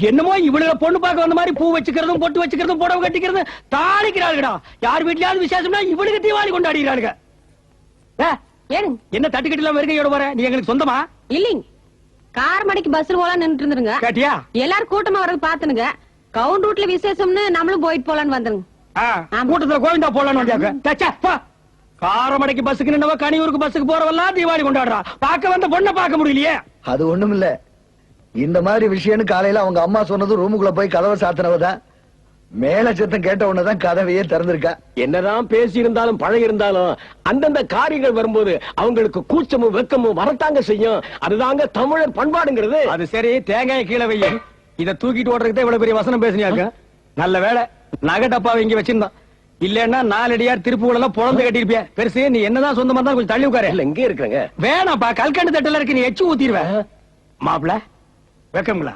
என்னமோ இவளுக பொண்ணு பார்க்க வந்த மாதிரி பூ வச்சுக்கிறதும் பொட்டு வச்சுக்கிறதும் புடவை கட்டிக்கிறதும் தாளிக்கிறாளுடா. யார் வீட்லயாவது விசேஷம்னா இவளுக்கு தீபாவளி கொண்டாடுகிறாளுங்க. என்ன தட்டுக்கட்டிலாம் வருகையோட வர? நீ எங்களுக்கு சொந்தமா? இல்லைங்க, கார் மணிக்கு பஸ்ல போலாம் நின்று இருந்துருங்க. கேட்டியா? எல்லாரும் கூட்டமா வரது பாத்துனுங்க. கவுண்ட் ரூட்ல விசேஷம்னு நம்மளும் போயிட்டு போலான்னு வந்துருங்க. கூட்டத்துல கோவிந்தா போலான்னு வந்தாக்க காரமடைக்கு பஸ்ஸுக்கு நின்னவ கனியூருக்கு பஸ்ஸுக்கு போறவெல்லாம் தீபாவளி கொண்டாடுறா. பார்க்க வந்த பொண்ணை பார்க்க முடியலையே. அது ஒண்ணும் இல்ல, இந்த மாதிரி விஷயம்னு காலையில அவங்க அம்மா சொன்னது ரூமுக்குள்ள போய் கதவை சாத்தினவதான் மேல சத்தம் கேட்ட உடனேதான் கதவையே திறந்திருக்கா. என்னதான் பேசி இருந்தாலும் பழகி இருந்தாலும் அந்தந்த காரியங்கள் வரும்போது அவங்களுக்கு கூச்சமும் வெக்கமும் வரத்தாங்க செய்யும். அதுதாங்க தமிழர் பண்பாடுங்கிறது. அது சரி, தேங்காய் கீழே வைய. இத தூக்கிட்டு ஓடுறதுக்கு இவ்வளவு பெரிய வசனம் பேசினியாக்க. நல்ல வேலை நகை டப்பாவை இங்க வச்சிருந்தான். இல்லன்னா 4 அடியார் திருப்பூர் எல்லாம் பொழந்து கட்டிருப்பிய. பெருசு நீ என்னதான் சொந்தமா இருந்தாலும் கொஞ்சம் தள்ளி உட்காரு. இங்கே இருக்கிறாங்க. வேணாப்பா, கல்கண்டு தட்டல இருக்கு, நீ எச்சு ஊத்திடுவேன். மாப்பிள வெக்கங்களா?